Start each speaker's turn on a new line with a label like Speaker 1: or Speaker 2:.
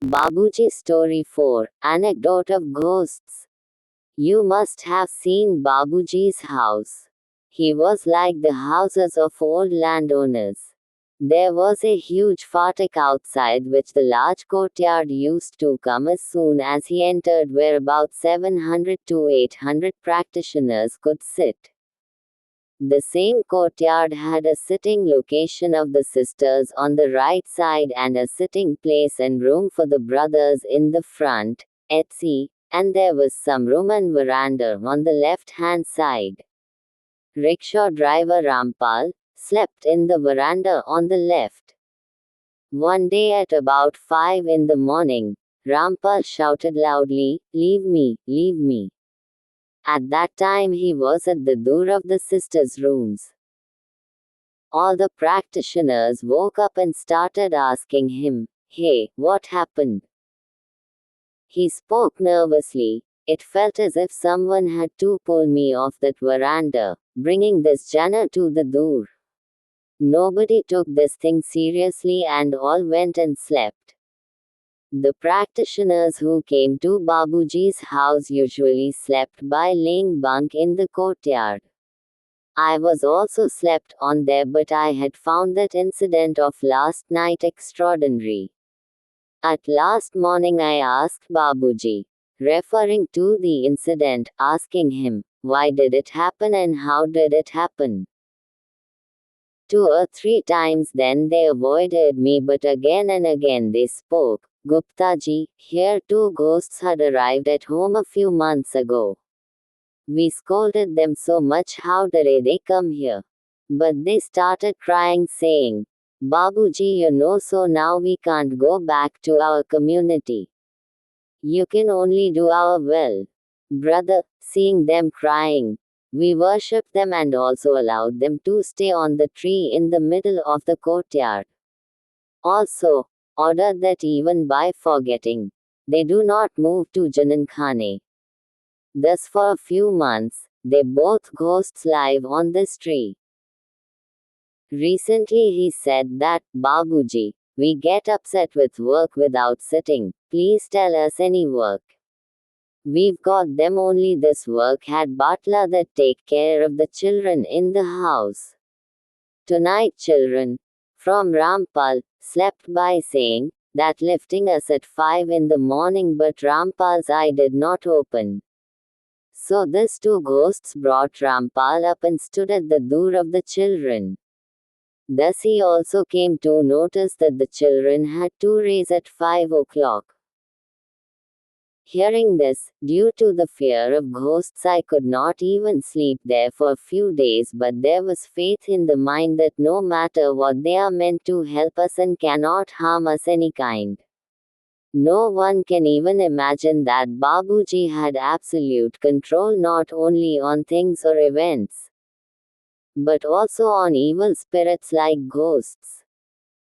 Speaker 1: Babuji Story 4 Anecdote of Ghosts. You must have seen Babuji's house. He was like the houses of old landowners. There was a huge fatak outside which the large courtyard used to come as soon as he entered, where about 700 to 800 practitioners could sit. The same courtyard had a sitting location of the sisters on the right side and a sitting place and room for the brothers in the front, etc., and there was some room and veranda on the left-hand side. Rickshaw driver Rampal slept in the veranda on the left. One day at about 5 in the morning, Rampal shouted loudly, "Leave me, leave me." At that time he was at the door of the sisters' rooms. All the practitioners woke up and started asking him, "Hey, what happened?" He spoke nervously. "It felt as if someone had to pull me off that veranda, bringing this jana to the door." Nobody took this thing seriously and all went and slept. The practitioners who came to Babuji's house usually slept by laying bunk in the courtyard. I was also slept on there, but I had found that incident of last night extraordinary. At last morning I asked Babuji, referring to the incident, asking him, why did it happen and how did it happen? 2 or 3 times then they avoided me, but again and again they spoke. "Gupta ji, here 2 ghosts had arrived at home a few months ago. We scolded them so much, how dare they come here? But they started crying, saying, 'Babuji, so now we can't go back to our community. You can only do our will.' Brother, seeing them crying, we worshipped them and also allowed them to stay on the tree in the middle of the courtyard. Also, ordered that even by forgetting, they do not move to Janankhane. Thus for a few months, they both ghosts live on this tree." Recently he said that, "Babuji, we get upset with work without sitting, please tell us any work. We've got them, only this work had butler that take care of the children in the house. Tonight children, from Rampal, slept by saying, that lifting us at 5 in the morning, but Rampal's eye did not open. So these 2 ghosts brought Rampal up and stood at the door of the children. Thus he also came to notice that the children had to raise at 5 o'clock. Hearing this, due to the fear of ghosts, I could not even sleep there for a few days, but there was faith in the mind that no matter what, they are meant to help us and cannot harm us any kind. No one can even imagine that Babuji had absolute control not only on things or events, but also on evil spirits like ghosts.